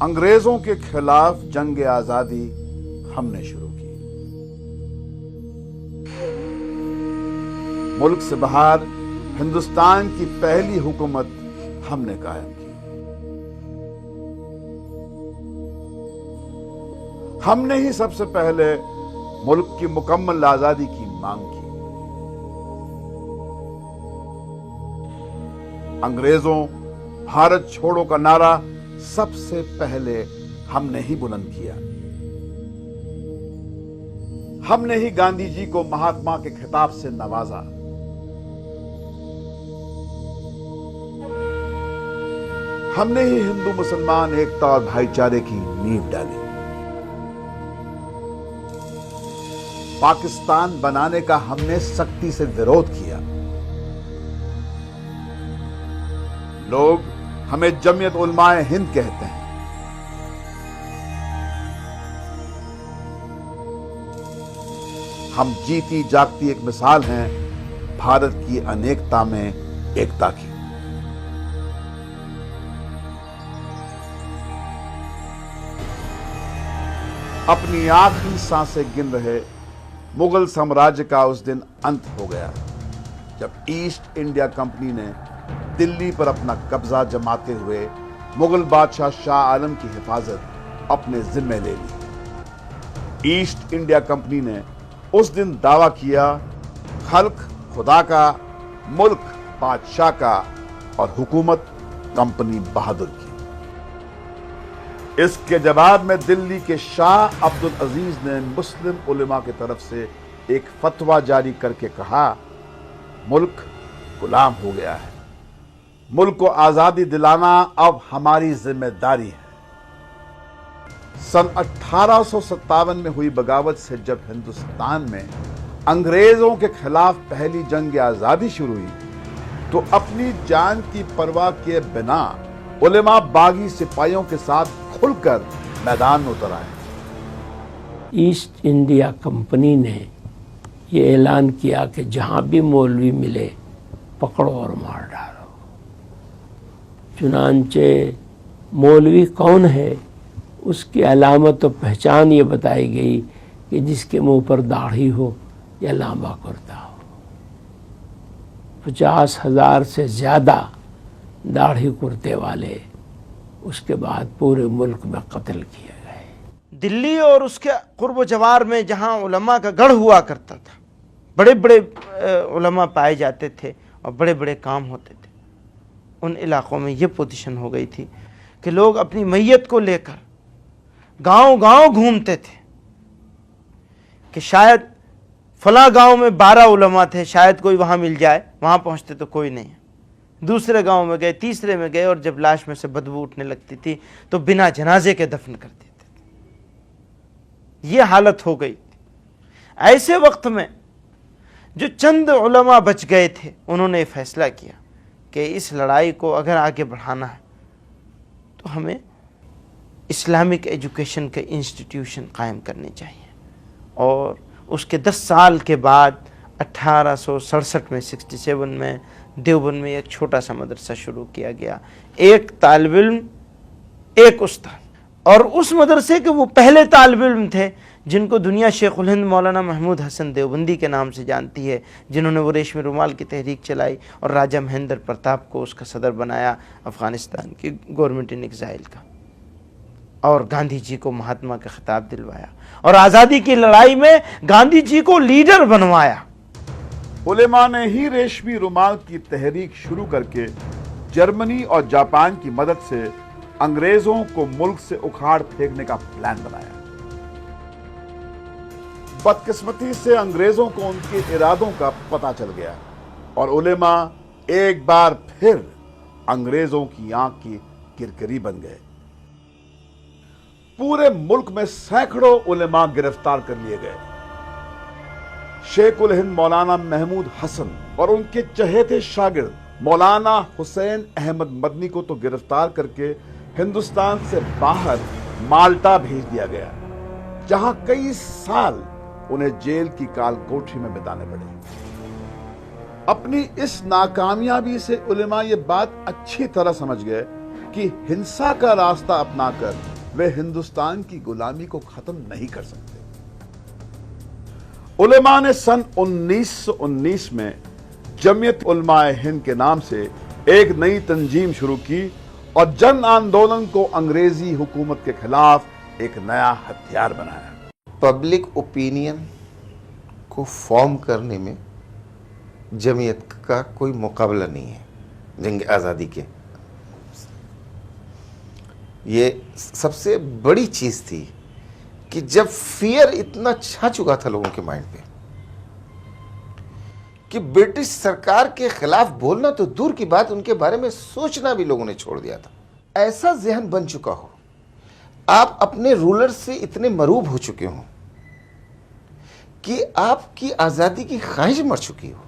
अंग्रेजों के खिलाफ जंग आजादी हमने शुरू की। मुल्क से बाहर हिंदुस्तान की पहली हुकूमत हमने कायम की। हमने ही सबसे पहले मुल्क की मुकम्मल आजादी की मांग की। अंग्रेजों भारत छोड़ो का नारा सबसे पहले हमने ही बुलंद किया। हमने ही गांधी जी को महात्मा के खिताब से नवाजा। हमने ही हिंदू मुसलमान एकता और भाईचारे की नींव डाली। पाकिस्तान बनाने का हमने सख्ती से विरोध किया। लोग हमें जमीयत उलमाए हिंद कहते हैं। हम जीती जागती एक मिसाल हैं भारत की अनेकता में एकता की। अपनी आखिरी सांसें गिन रहे मुगल साम्राज्य का उस दिन अंत हो गया जब ईस्ट इंडिया कंपनी ने दिल्ली पर अपना कब्जा जमाते हुए मुगल बादशाह शाह आलम की हिफाजत अपने जिम्मे ले ली। ईस्ट इंडिया कंपनी ने उस दिन दावा किया, खल्क खुदा का, मुल्क बादशाह का और हुकूमत कंपनी बहादुर की। इसके जवाब में दिल्ली के शाह अब्दुल अजीज ने मुस्लिम उलेमा की तरफ से एक फतवा जारी करके कहा, मुल्क गुलाम हो गया है, मुल्क को आजादी दिलाना अब हमारी जिम्मेदारी है। सन 1857 में हुई बगावत से जब हिंदुस्तान में अंग्रेजों के खिलाफ पहली जंग आजादी शुरू हुई तो अपनी जान की परवाह किए बिना उलेमा बागी सिपाहियों के साथ खुलकर मैदान में उतर आए। ईस्ट इंडिया कंपनी ने ये ऐलान किया कि जहां भी मौलवी मिले पकड़ो और मार डालो। चुनांचे मौलवी कौन है उसकी अलामत और पहचान ये बताई गई कि जिसके मुंह पर दाढ़ी हो या लांबा कुर्ता हो। 50,000 से ज़्यादा दाढ़ी कुर्ते वाले उसके बाद पूरे मुल्क में कत्ल किए गए। दिल्ली और उसके कुर्ब जवार में जहाँ उलमा का गढ़ हुआ करता था, बड़े बड़े उलमा पाए जाते थे और बड़े बड़े काम होते थे, उन इलाक़ों में ये पोजीशन हो गई थी कि लोग अपनी मैयत को लेकर गांव गांव घूमते थे कि शायद फला गांव में 12 उलमा थे, शायद कोई वहाँ मिल जाए। वहाँ पहुँचते तो कोई नहीं। दूसरे गांव में गए, तीसरे में गए, और जब लाश में से बदबू उठने लगती थी तो बिना जनाजे के दफन कर देते थे। ये हालत हो गई। ऐसे वक्त में जो चंद उलमा बच गए थे उन्होंने फैसला किया कि इस लड़ाई को अगर आगे बढ़ाना है तो हमें इस्लामिक एजुकेशन के इंस्टीट्यूशन कायम करने चाहिए। और उसके 10 साल के बाद 1867 में 67 में देवबंद में एक छोटा सा मदरसा शुरू किया गया। एक तालिब इल्म, एक उस्ताद, और उस मदरसे के वो पहले तालिब इल्म थे जिनको दुनिया शेखुल हिंद मौलाना महमूद हसन देवबंदी के नाम से जानती है, जिन्होंने वो रेशमी रुमाल की तहरीक चलाई और राजा महेंद्र प्रताप को उसका सदर बनाया अफ़गानिस्तान की गवर्नमेंट इन एग्जाइल का, और गांधी जी को महात्मा का खिताब दिलवाया और आज़ादी की लड़ाई में गांधी जी को लीडर बनवाया। उलेमा ने ही रेशमी रुमाल की तहरीक शुरू करके जर्मनी और जापान की मदद से अंग्रेजों को मुल्क से उखाड़ फेंकने का प्लान बनाया। बदकिस्मती से अंग्रेजों को उनके इरादों का पता चल गया और उलेमा एक बार फिर अंग्रेजों की आंख की किरकिरी बन गए। पूरे मुल्क में सैकड़ों उलेमा गिरफ्तार कर लिए गए। शेखुल हिंद मौलाना महमूद हसन और उनके चहेते शागिर्द मौलाना हुसैन अहमद मदनी को तो गिरफ्तार करके हिंदुस्तान से बाहर माल्टा भेज दिया गया, जहां कई साल उन्हें जेल की काल कोठरी में बिताने पड़े। अपनी इस नाकामयाबी से उलेमा ये बात अच्छी तरह समझ गए कि हिंसा का रास्ता अपनाकर वे हिंदुस्तान की गुलामी को खत्म नहीं कर सकते। उलेमा ने सन 1919 में जमीयत उलमाए हिंद के नाम से एक नई तंजीम शुरू की और जन आंदोलन को अंग्रेजी हुकूमत के खिलाफ एक नया हथियार बनाया। पब्लिक ओपिनियन को फॉर्म करने में जमीयत का कोई मुकाबला नहीं है जंग आज़ादी के। ये सबसे बड़ी चीज़ थी कि जब फियर इतना छा चुका था लोगों के माइंड पे कि ब्रिटिश सरकार के खिलाफ बोलना तो दूर की बात, उनके बारे में सोचना भी लोगों ने छोड़ दिया था। ऐसा जहन बन चुका हो, आप अपने रूलर से इतने मरूब हो चुके हो कि आपकी आज़ादी की ख्वाहिश मर चुकी हो,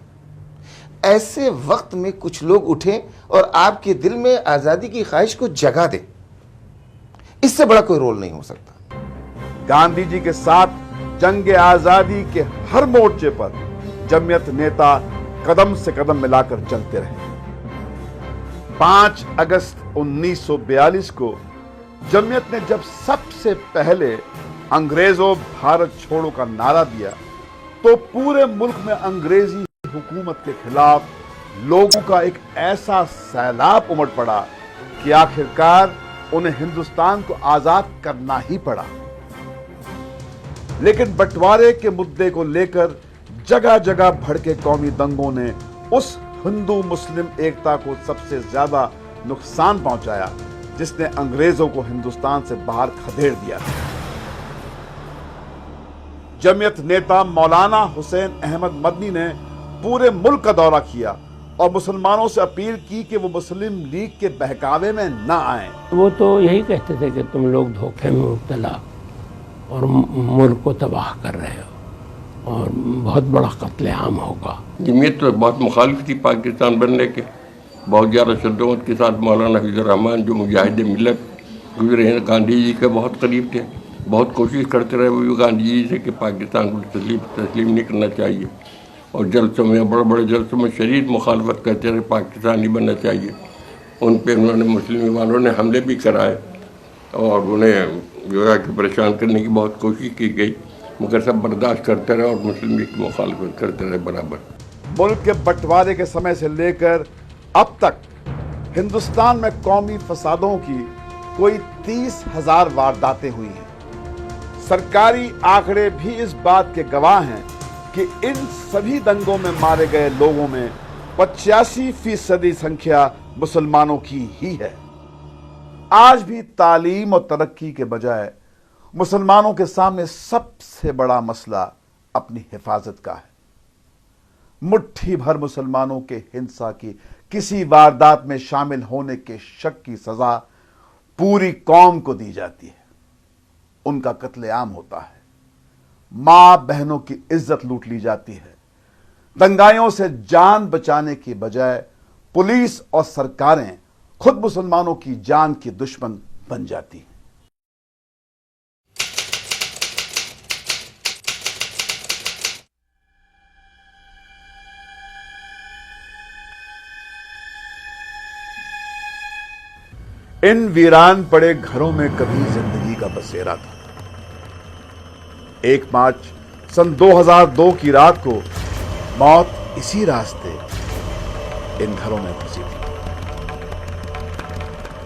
ऐसे वक्त में कुछ लोग उठे और आपके दिल में आज़ादी की ख्वाहिश को जगा दे, इससे बड़ा कोई रोल नहीं हो सकता। गांधी जी के साथ जंग आजादी के हर मोर्चे पर जमीयत नेता कदम से कदम मिलाकर चलते रहे। 5 अगस्त 1942 को जमीयत ने जब सबसे पहले अंग्रेजों भारत छोड़ो का नारा दिया तो पूरे मुल्क में अंग्रेजी हुकूमत के खिलाफ लोगों का एक ऐसा सैलाब उमड़ पड़ा कि आखिरकार उन्हें हिंदुस्तान को आजाद करना ही पड़ा। लेकिन बंटवारे के मुद्दे को लेकर जगह जगह भड़के कौमी दंगों ने उस हिंदू मुस्लिम एकता को सबसे ज्यादा नुकसान पहुंचाया जिसने अंग्रेजों को हिंदुस्तान से बाहर खदेड़ दिया था। जमीयत नेता मौलाना हुसैन अहमद मदनी ने पूरे मुल्क का दौरा किया और मुसलमानों से अपील की कि वो मुस्लिम लीग के बहकावे में ना आए। वो तो यही कहते थे कि तुम लोग धोखे में मुब्तला और मुल्क को तबाह कर रहे हो और बहुत बड़ा कत्लेआम होगा। जमीयत तो बहुत मुखालिफ थी पाकिस्तान बनने के। बहुत ज़्यादा शद्दत के साथ मौलाना हफीजुर रहमान जो मुजाहिद मिल्लत गुजरे हैं, गांधी जी के बहुत करीब थे, बहुत कोशिश करते रहे वो भी गांधी जी से कि पाकिस्तान को तस्लीम नहीं करना चाहिए और जलसों में, बड़े बड़े जलसों में शदीद मुखालफत करते रहे, पाकिस्तान नहीं बनना चाहिए। उन पर उन्होंने मुस्लिम वालों ने हमले भी कराए और उन्हें जो है कि परेशान करने की बहुत कोशिश की गई, मगर सब बर्दाश्त करते रहे और मुस्लिम लीग की मुखालफत करते रहे बराबर। मुल्क के बंटवारे के समय से लेकर अब तक हिंदुस्तान में कौमी फसादों की कोई 30,000 वारदातें हुई हैं। सरकारी आंकड़े भी इस बात के गवाह हैं कि इन सभी दंगों में मारे गए लोगों में 85% संख्या मुसलमानों की ही है। आज भी तालीम और तरक्की के बजाय मुसलमानों के सामने सबसे बड़ा मसला अपनी हिफाजत का है। मुट्ठी भर मुसलमानों के हिंसा की किसी वारदात में शामिल होने के शक की सजा पूरी कौम को दी जाती है, उनका कत्लेआम होता है, मां बहनों की इज्जत लूट ली जाती है। दंगाइयों से जान बचाने की बजाय पुलिस और सरकारें खुद मुसलमानों की जान की दुश्मन बन जाती हैं। इन वीरान पड़े घरों में कभी जिंदगी का बसेरा था। 1 मार्च सन 2002 की रात को मौत इसी रास्ते इन घरों में घुसी थी।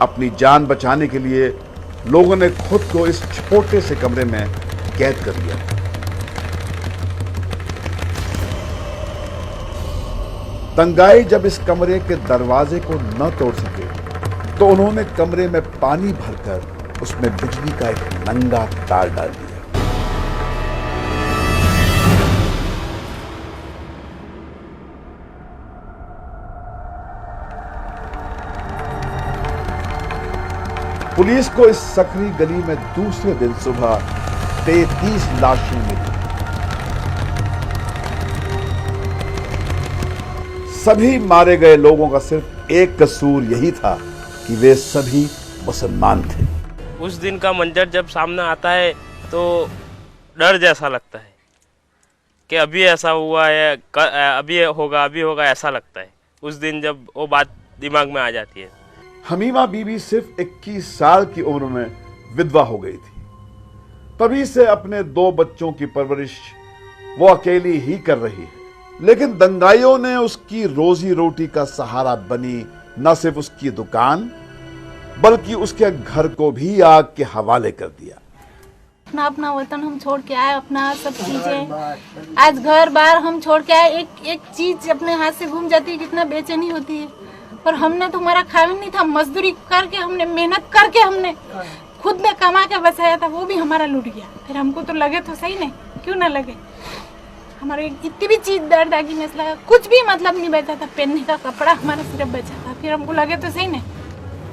अपनी जान बचाने के लिए लोगों ने खुद को इस छोटे से कमरे में कैद कर लिया। दंगाई जब इस कमरे के दरवाजे को न तोड़ सके तो उन्होंने कमरे में पानी भरकर उसमें बिजली का एक नंगा तार डाल दिया। पुलिस को इस सकरी गली में दूसरे दिन सुबह 33 लाशें मिली। सभी मारे गए लोगों का सिर्फ एक कसूर यही था कि वे सभी मुसलमान थे। उस दिन का मंजर जब सामने आता है तो डर जैसा लगता है कि अभी ऐसा हुआ है, अभी होगा, ऐसा लगता है। उस दिन जब वो बात दिमाग में आ जाती है। हमीमा बीबी सिर्फ 21 साल की उम्र में विधवा हो गई थी। तभी से अपने 2 बच्चों की परवरिश वो अकेली ही कर रही है। लेकिन दंगाइयों ने उसकी रोजी रोटी का सहारा बनी न सिर्फ उसकी दुकान बल्कि उसके घर को भी आग के हवाले कर दिया। अपना अपना वतन हम छोड़ के आए, अपना सब चीजें, आज घर बार हम छोड़ के आए। एक चीज अपने हाथ से घूम जाती है, कितना बेचैनी होती है। और हमने तो हमारा खाविन नहीं था, मजदूरी करके हमने मेहनत करके हमने खुद ने कमा के बचाया था, वो भी हमारा लूट गया। फिर हमको तो लगे तो सही नहीं, क्यों ना लगे। हमारे इतनी भी चीज दर्द आगी में लगा, कुछ भी मतलब नहीं बचा था, पहनने का कपड़ा हमारा सिर्फ बचा था। फिर हमको लगे तो सही नहीं।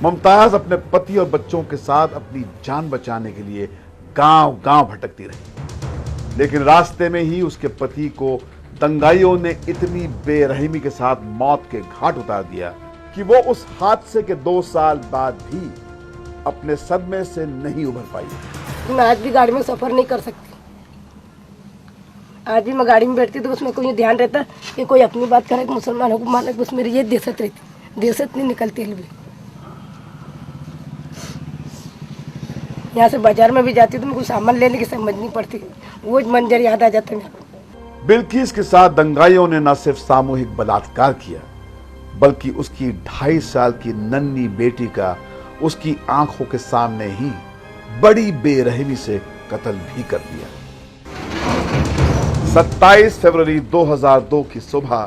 मुमताज अपने पति और बच्चों के साथ अपनी जान बचाने के लिए गांव गांव भटकती रही, लेकिन रास्ते में ही उसके पति को दंगाइयों ने इतनी बेरहमी के साथ मौत के घाट उतार दिया कि वो उस हादसे के 2 साल बाद भी अपने सदमे से नहीं उभर पाई। मैं आज भी गाड़ी में सफर नहीं कर सकती। आज भी मैं गाड़ी में बैठती तो उसमें कोई ध्यान रहता कि कोई अपनी बात करे, मुसलमानों को माने, बस मेरी ये दहशत रहती, दहशत नहीं निकलती है। यहाँ से बाजार में भी जाती तो मैं कुछ सामान लेने की समझ नहीं पड़ती, वो मंजर याद आ जाता है। बिल्किस के साथ दंगाइयों ने न सिर्फ सामूहिक बलात्कार किया बल्कि उसकी 2.5 साल की नन्ही बेटी का उसकी आंखों के सामने ही बड़ी बेरहमी से कत्ल भी कर दिया। 27 फरवरी 2002 की सुबह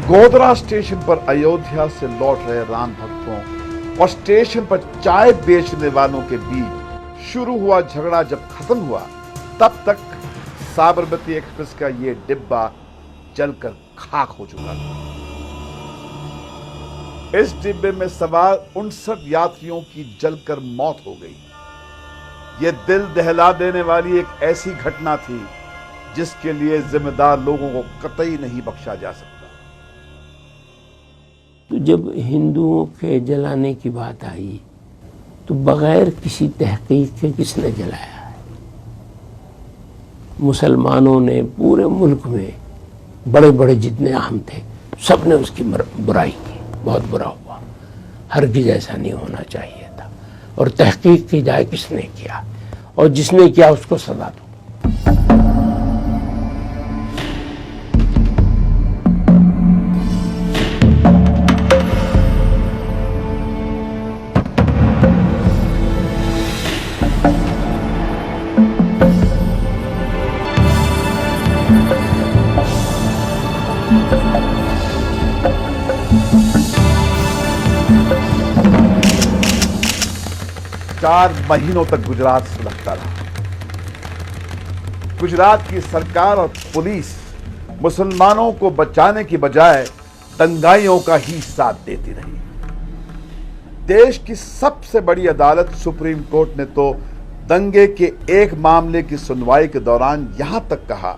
गोधरा स्टेशन पर अयोध्या से लौट रहे राम भक्तों और स्टेशन पर चाय बेचने वालों के बीच शुरू हुआ झगड़ा जब खत्म हुआ, तब तक साबरमती एक्सप्रेस का यह डिब्बा जलकर खाक हो चुका था। इस डिब्बे में सवार 59 यात्रियों की जलकर मौत हो गई। यह दिल दहला देने वाली एक ऐसी घटना थी जिसके लिए जिम्मेदार लोगों को कतई नहीं बख्शा जा सकता। तो जब हिंदुओं के जलाने की बात आई तो बगैर किसी तहकीक के किसने जलाया है? मुसलमानों ने पूरे मुल्क में बड़े बड़े जितने अहम थे सब ने उसकी बुराई की, बहुत बुरा हुआ। हरगिज़ ऐसा नहीं होना चाहिए था। और तहकीक की जाए किसने किया, और जिसने किया उसको सजा दो। चार महीनों तक गुजरात सुलगता रहा। गुजरात की सरकार और पुलिस मुसलमानों को बचाने की बजाय दंगाइयों का ही साथ देती रही। देश की सबसे बड़ी अदालत सुप्रीम कोर्ट ने तो दंगे के एक मामले की सुनवाई के दौरान यहां तक कहा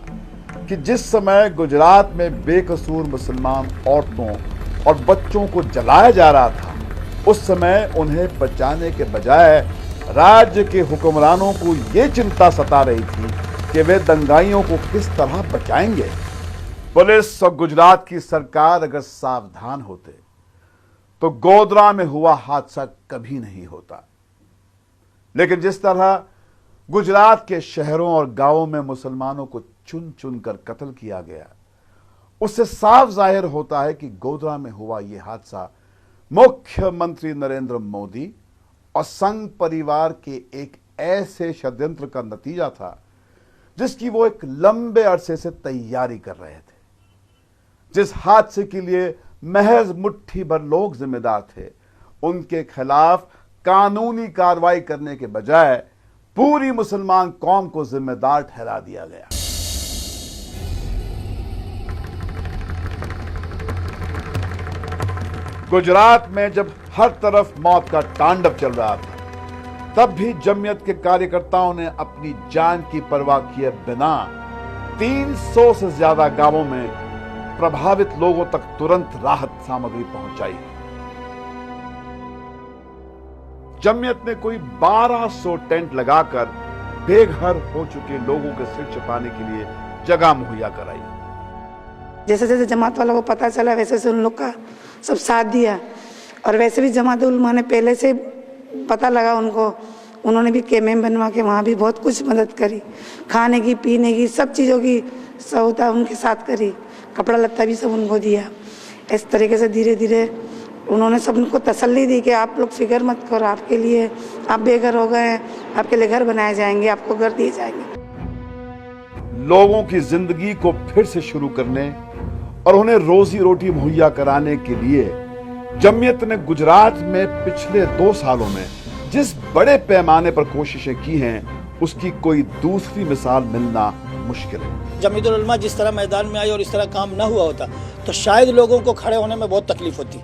कि जिस समय गुजरात में बेकसूर मुसलमान औरतों और बच्चों को जलाया जा रहा था, उस समय उन्हें बचाने के बजाय राज्य के हुक्मरानों को यह चिंता सता रही थी कि वे दंगाइयों को किस तरह बचाएंगे। पुलिस और गुजरात की सरकार अगर सावधान होते तो गोधरा में हुआ हादसा कभी नहीं होता। लेकिन जिस तरह गुजरात के शहरों और गांवों में मुसलमानों को चुन चुन कर कत्ल किया गया, उससे साफ जाहिर होता है कि गोधरा में हुआ यह हादसा मुख्यमंत्री नरेंद्र मोदी और संघ परिवार के एक ऐसे षड्यंत्र का नतीजा था जिसकी वो एक लंबे अरसे से तैयारी कर रहे थे। जिस हादसे के लिए महज मुट्ठी भर लोग जिम्मेदार थे, उनके खिलाफ कानूनी कार्रवाई करने के बजाय पूरी मुसलमान कौम को जिम्मेदार ठहरा दिया गया। गुजरात में जब हर तरफ मौत का तांडव चल रहा था, तब भी जमीयत के कार्यकर्ताओं ने अपनी जान की परवाह किए बिना 300 से ज्यादा गांवों में प्रभावित लोगों तक तुरंत राहत सामग्री पहुंचाई। जमीयत ने कोई 1200 टेंट लगाकर बेघर हो चुके लोगों के सिर छिपाने के लिए जगह मुहैया कराई। जैसे जैसे जमात वालों को पता चला वैसे वैसे उन लोग का सब साथ दिया और वैसे भी जमात उलमा ने पहले से पता लगा उनको, उन्होंने भी केमें बनवा के वहाँ भी बहुत कुछ मदद करी, खाने की पीने की सब चीज़ों की सहूलत उनके साथ करी, कपड़ा लत्ता भी सब उनको दिया। इस तरीके से धीरे धीरे उन्होंने सबको तसल्ली दी कि आप लोग फिक्र मत करो, आपके लिए आप बेघर हो गए हैं, आपके लिए घर बनाए जाएंगे, आपको घर दिए जाएंगे। लोगों की जिंदगी को फिर से शुरू करने और उन्हें रोजी रोटी मुहैया कराने के लिए जमीयत ने गुजरात में पिछले 2 सालों में जिस बड़े पैमाने पर कोशिशें की हैं, उसकी कोई दूसरी मिसाल मिलना मुश्किल है। जमीयत उलमा जिस तरह मैदान में आई और इस तरह काम न हुआ होता तो शायद लोगों को खड़े होने में बहुत तकलीफ होती।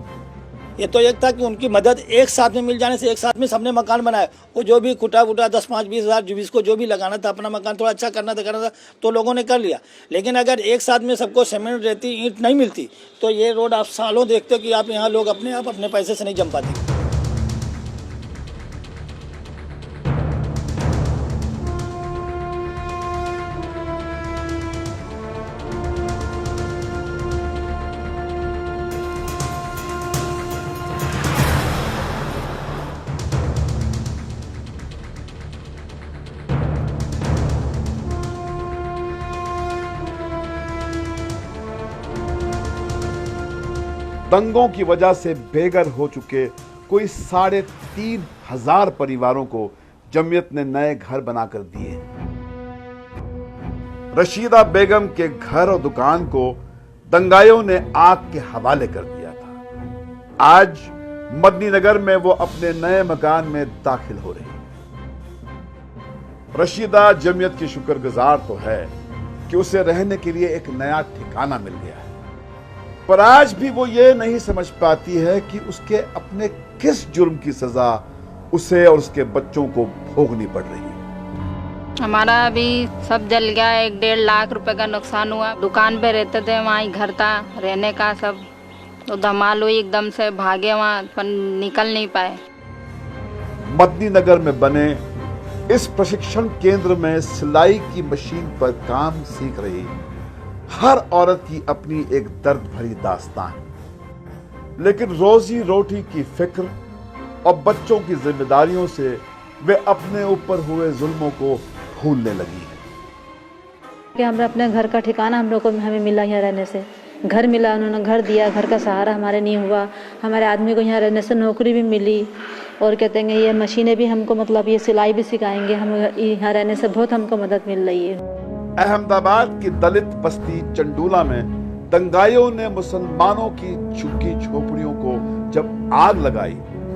ये तो एक था कि उनकी मदद एक साथ में मिल जाने से, एक साथ में सबने मकान बनाया, वो जो भी कुटा वुटा 10, 5, 20 हज़ार जिसको जो भी लगाना था, अपना मकान थोड़ा अच्छा करना था तो लोगों ने कर लिया। लेकिन अगर एक साथ में सबको सीमेंट, रेती, ईंट नहीं मिलती तो ये रोड आप सालों देखते हो कि आप यहाँ लोग अपने पैसे से नहीं जम पाते। दंगों की वजह से बेघर हो चुके कोई 3,500 परिवारों को जमीयत ने नए घर बनाकर दिए। रशीदा बेगम के घर और दुकान को दंगाइयों ने आग के हवाले कर दिया था। आज मदनी नगर में वो अपने नए मकान में दाखिल हो रही। रशीदा जमीयत की शुक्रगुजार तो है कि उसे रहने के लिए एक नया ठिकाना मिल गया है, पर आज भी वो ये नहीं समझ पाती है कि उसके अपने किस जुर्म की सजा उसे और उसके बच्चों को भोगनी पड़ रही है। हमारा अभी सब जल गया, 1-1.5 लाख रुपए का नुकसान हुआ। दुकान पे रहते थे, वहाँ ही घर था रहने का, सब तो धमाल हुई, एकदम से भागे वहाँ, पर निकल नहीं पाए। मदनी नगर में बने इस प्रशिक्षण केंद्र में सिलाई की मशीन पर काम सीख रही हर औरत की अपनी एक दर्द भरी दास्तान, लेकिन रोजी रोटी की फिक्र और बच्चों की जिम्मेदारियों से वे अपने ऊपर हुए जुल्मों को भूलने लगी है। कि हमें अपने घर का ठिकाना हम लोग को हमें मिला, यहाँ रहने से घर मिला, उन्होंने घर दिया, घर का सहारा हमारे नहीं हुआ, हमारे आदमी को यहाँ रहने से नौकरी भी मिली, और कहते हैं ये मशीनें भी हमको, मतलब ये सिलाई भी सिखाएंगे, हम यहाँ रहने से बहुत हमको मदद मिल रही है। अहमदाबाद की दलित बस्ती चंडूला में दंगाइयों ने मुसलमानों की झुग्गी झोपड़ियों को जब आग लगाई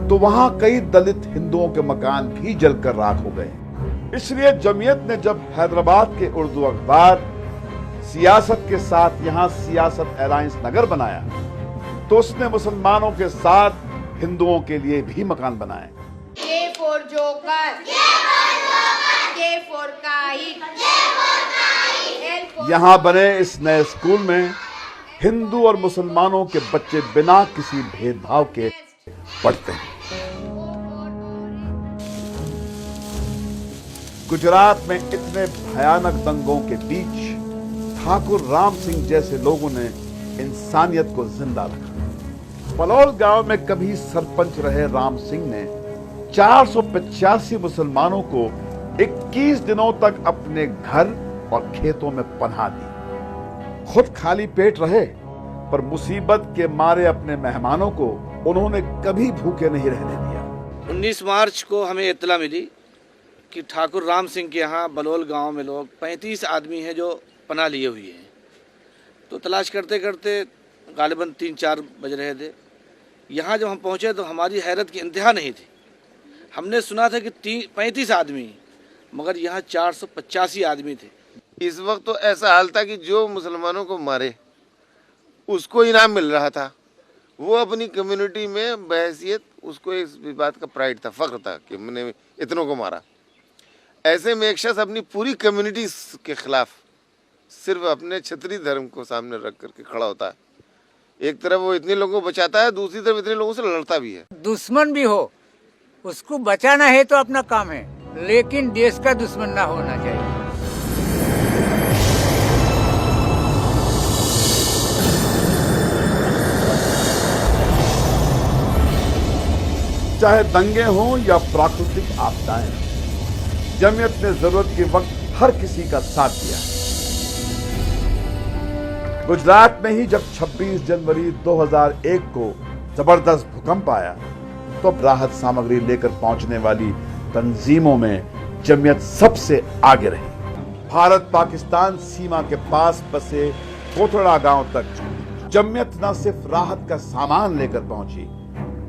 तो वहां कई दलित हिंदुओं के मकान भी जलकर राख हो गए। इसलिए जमीयत ने जब हैदराबाद के उर्दू अखबार सियासत के साथ यहां सियासत एलायंस नगर बनाया तो उसने मुसलमानों के साथ हिंदुओं के लिए भी मकान बनाए। यहां बने इस नए स्कूल में हिंदू और मुसलमानों के बच्चे बिना किसी भेदभाव के पढ़ते हैं। गुजरात में इतने भयानक दंगों के बीच ठाकुर राम सिंह जैसे लोगों ने इंसानियत को जिंदा रखा। पलौल गांव में कभी सरपंच रहे राम सिंह ने 485 मुसलमानों को 21 दिनों तक अपने घर और खेतों में पनाह दी। खुद खाली पेट रहे, पर मुसीबत के मारे अपने मेहमानों को उन्होंने कभी भूखे नहीं रहने दिया। 19 मार्च को हमें इत्तला मिली कि ठाकुर राम सिंह के यहाँ बलौल गांव में लोग 35 आदमी हैं जो पनाह लिए हुए हैं। तो तलाश करते करते गालिबन 3-4 बज रहे थे। यहाँ जब हम पहुँचे तो हमारी हैरत की इंतहा नहीं थी। हमने सुना था कि 35 आदमी, मगर यहाँ 485 आदमी थे। इस वक्त तो ऐसा हाल था कि जो मुसलमानों को मारे उसको इनाम मिल रहा था। वो अपनी कम्युनिटी में बहैसियत, उसको इस बात का प्राइड था, फख्र था कि मैंने इतनों को मारा। ऐसे में एक शख्स अपनी पूरी कम्युनिटी के खिलाफ सिर्फ अपने क्षत्रिय धर्म को सामने रख करके खड़ा होता है। एक तरफ वो इतने लोगों को बचाता है, दूसरी तरफ इतने लोगों से लड़ता भी है। दुश्मन भी हो उसको बचाना है तो अपना काम है, लेकिन देश का दुश्मन ना होना चाहिए। चाहे दंगे हों या प्राकृतिक आपदाएं, जमीयत ने जरूरत के वक्त हर किसी का साथ दिया। गुजरात में ही जब 26 जनवरी 2001 को जबरदस्त भूकंप आया तो राहत सामग्री लेकर पहुंचने वाली तंजीमों में जमीयत सबसे आगे रही। भारत पाकिस्तान सीमा के पास बसे कोथड़ा गांव तक जमीयत न सिर्फ राहत का सामान लेकर पहुंची,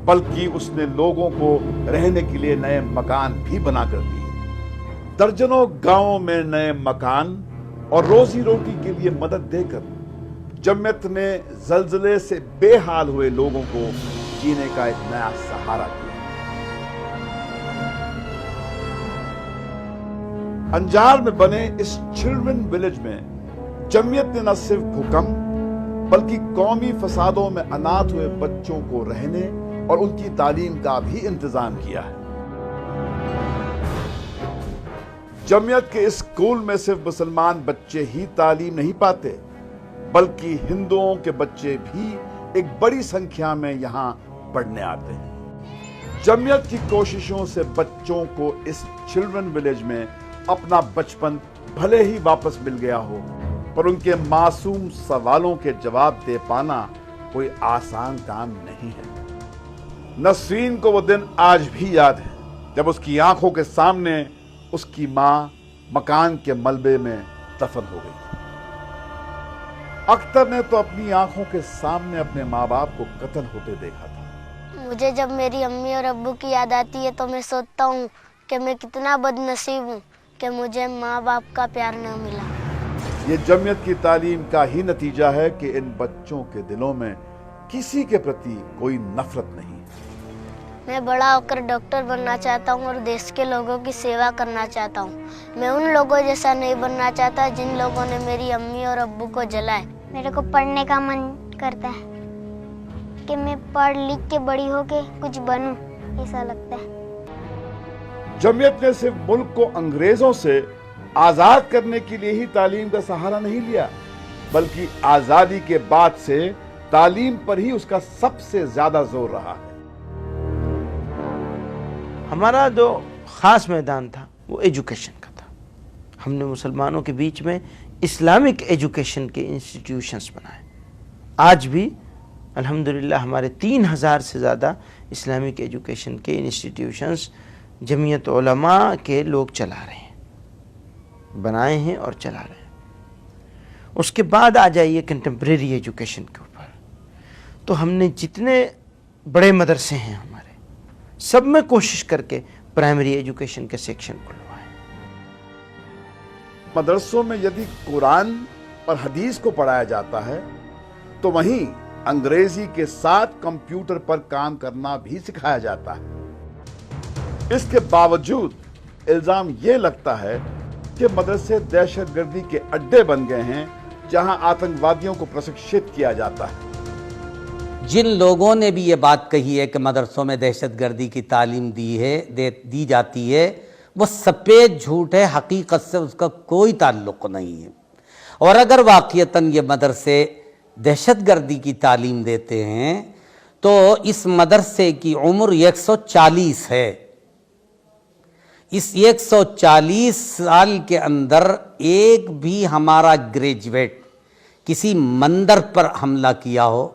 बल्कि उसने लोगों को रहने के लिए नए मकान भी बनाकर दिए। दर्जनों गांवों में नए मकान और रोजी रोटी के लिए मदद देकर जमीयत ने जल्जले से बेहाल हुए लोगों को जीने का एक नया सहारा दिया। अंजार में बने इस चिल्ड्रन विलेज में जमीयत ने न सिर्फ भूकंप बल्कि कौमी फसादों में अनाथ हुए बच्चों को रहने और उनकी तालीम का भी इंतजाम किया है। जमीयत के इस स्कूल में सिर्फ मुसलमान बच्चे ही तालीम नहीं पाते, बल्कि हिंदुओं के बच्चे भी एक बड़ी संख्या में यहां पढ़ने आते हैं। जमीयत की कोशिशों से बच्चों को इस चिल्ड्रन विलेज में अपना बचपन भले ही वापस मिल गया हो, पर उनके मासूम सवालों के जवाब दे पाना कोई आसान काम नहीं है। नसरीन को वो दिन आज भी याद है जब उसकी आंखों के सामने उसकी मां मकान के मलबे में दफन हो गई। अख्तर ने तो अपनी आंखों के सामने अपने माँ बाप को कत्ल होते देखा था। मुझे जब मेरी अम्मी और अब्बू की याद आती है तो मैं सोचता हूँ कि मैं कितना बदनसीब हूँ कि मुझे माँ बाप का प्यार न मिला। ये जमीयत की तालीम का ही नतीजा है कि इन बच्चों के दिलों में किसी के प्रति कोई नफरत नहीं। मैं बड़ा होकर डॉक्टर बनना चाहता हूँ और देश के लोगों की सेवा करना चाहता हूँ। मैं उन लोगों जैसा नहीं बनना चाहता जिन लोगों ने मेरी अम्मी और अब्बू को जलाए। मेरे को पढ़ने का मन करता है कि मैं पढ़ लिख के बड़ी होके कुछ बनूं, ऐसा लगता है। जमीयत ने सिर्फ मुल्क को अंग्रेजों से आजाद करने के लिए ही तालीम का सहारा नहीं लिया, बल्कि आजादी के बाद से तालीम पर ही उसका सबसे ज्यादा जोर रहा है। हमारा जो ख़ास मैदान था वो एजुकेशन का था। हमने मुसलमानों के बीच में इस्लामिक एजुकेशन के इंस्टीट्यूशंस बनाए। आज भी अल्हम्दुलिल्लाह हमारे 3000 से ज़्यादा इस्लामिक एजुकेशन के इंस्टीट्यूशंस जमीयत उलमा के लोग चला रहे हैं, बनाए हैं और चला रहे हैं। उसके बाद आ जाइए कंटेम्प्रेरी एजुकेशन के ऊपर, तो हमने जितने बड़े मदरसे हैं हमारे सब में कोशिश करके प्राइमरी एजुकेशन के सेक्शन खुलवाए। मदरसों में यदि कुरान और हदीस को पढ़ाया जाता है तो वहीं अंग्रेजी के साथ कंप्यूटर पर काम करना भी सिखाया जाता है। इसके बावजूद इल्जाम ये लगता है कि मदरसे दहशतगर्दी के अड्डे बन गए हैं जहां आतंकवादियों को प्रशिक्षित किया जाता है। जिन लोगों ने भी ये बात कही है कि मदरसों में दहशतगर्दी की तालीम दी जाती है, वो सफ़ेद झूठ है, हकीकत से उसका कोई ताल्लुक़ नहीं है। और अगर वाक़यतन ये मदरसे दहशतगर्दी की तालीम देते हैं तो इस मदरसे की उम्र 140 है। इस 140 साल के अंदर एक भी हमारा ग्रेजुएट किसी मंदिर पर हमला किया हो,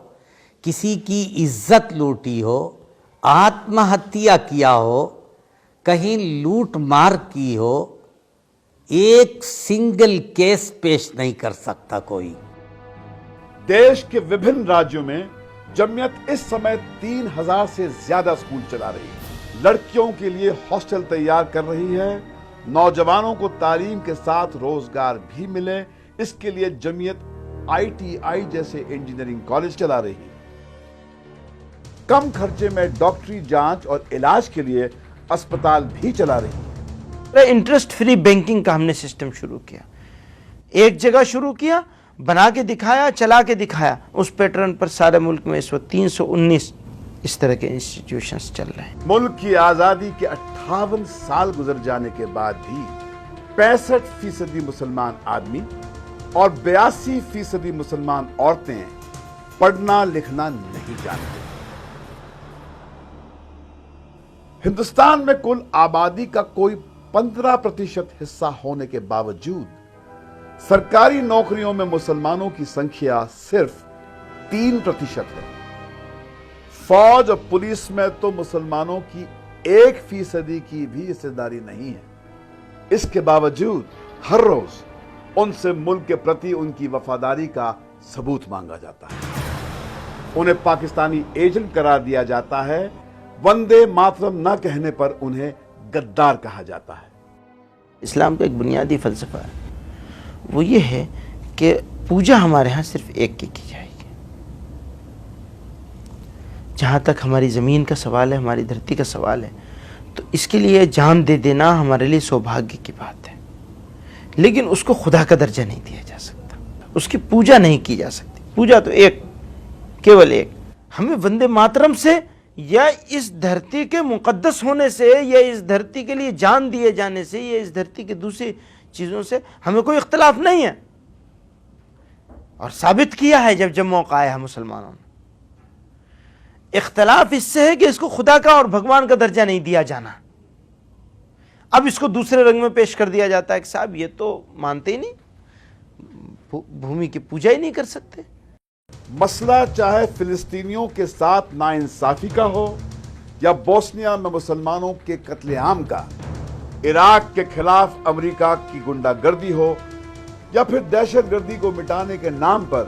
किसी की इज्जत लूटी हो, आत्महत्या किया हो, कहीं लूट मार की हो, एक सिंगल केस पेश नहीं कर सकता कोई। देश के विभिन्न राज्यों में जमीयत इस समय 3000 से ज्यादा स्कूल चला रही है। लड़कियों के लिए हॉस्टल तैयार कर रही है। नौजवानों को तालीम के साथ रोजगार भी मिले, इसके लिए जमीयत ITI जैसे इंजीनियरिंग कॉलेज चला रही है। कम खर्चे में डॉक्टरी जांच और इलाज के लिए अस्पताल भी चला रही है। इंटरेस्ट फ्री बैंकिंग का हमने सिस्टम शुरू किया। एक जगह शुरू किया, बना के दिखाया, चला के दिखाया। उस पैटर्न पर सारे मुल्क में इस वक्त 319 इस तरह के इंस्टीट्यूशंस चल रहे हैं। मुल्क की आजादी के 58 साल गुजर जाने के बाद भी 65% मुसलमान आदमी और 82% मुसलमान औरतें पढ़ना लिखना नहीं जानते। हिंदुस्तान में कुल आबादी का कोई 15% हिस्सा होने के बावजूद सरकारी नौकरियों में मुसलमानों की संख्या सिर्फ 3% है। फौज और पुलिस में तो मुसलमानों की 1% की भी हिस्सेदारी नहीं है। इसके बावजूद हर रोज उनसे मुल्क के प्रति उनकी वफादारी का सबूत मांगा जाता है। उन्हें पाकिस्तानी एजेंट करार दिया जाता है। वंदे मातरम न कहने पर उन्हें गद्दार कहा जाता है। इस्लाम का एक बुनियादी फ़लसफ़ा है, वो ये है कि पूजा हमारे यहाँ सिर्फ एक की जाएगी। जहाँ तक हमारी ज़मीन का सवाल है, हमारी धरती का सवाल है, तो इसके लिए जान दे देना हमारे लिए सौभाग्य की बात है। लेकिन उसको खुदा का दर्जा नहीं दिया जा सकता, उसकी पूजा नहीं की जा सकती। पूजा तो एक, केवल एक। हमें वंदे मातरम से या इस धरती के मुकद्दस होने से या इस धरती के लिए जान दिए जाने से या इस धरती के दूसरी चीज़ों से हमें कोई इख्तलाफ नहीं है। और साबित किया है जब जब मौका आया है मुसलमानों ने। इख्तलाफ इससे है कि इसको खुदा का और भगवान का दर्जा नहीं दिया जाना। अब इसको दूसरे रंग में पेश कर दिया जाता है कि साहब ये तो मानते ही नहीं, भूमि की पूजा ही नहीं कर सकते। मसला चाहे फिलिस्तीनियों के साथ नाइंसाफी का हो या बोस्निया में मुसलमानों के कत्लेआम का, इराक के खिलाफ अमेरिका की गुंडागर्दी हो या फिर दहशतगर्दी को मिटाने के नाम पर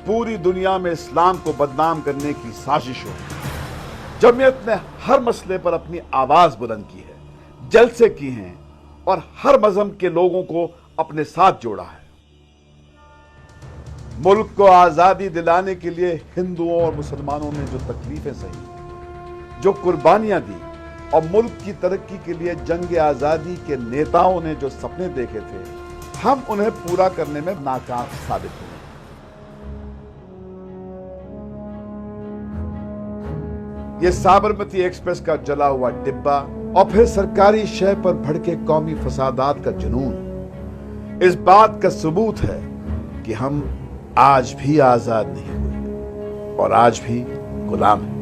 पूरी दुनिया में इस्लाम को बदनाम करने की साजिश हो, जमीयत ने हर मसले पर अपनी आवाज बुलंद की है, जलसे की हैं और हर मजहब के लोगों को अपने साथ जोड़ा है। मुल्क को आजादी दिलाने के लिए हिंदुओं और मुसलमानों ने जो तकलीफें सही, जो कुर्बानियां दी और मुल्क की तरक्की के लिए जंग आजादी के नेताओं ने जो सपने देखे थे, हम उन्हें पूरा करने में नाकाम साबित हुए। ये साबरमती एक्सप्रेस का जला हुआ डिब्बा और फिर सरकारी शय पर भड़के कौमी फसादात का जुनून इस बात का सबूत है कि हम आज भी आजाद नहीं हुए और आज भी गुलाम हैं।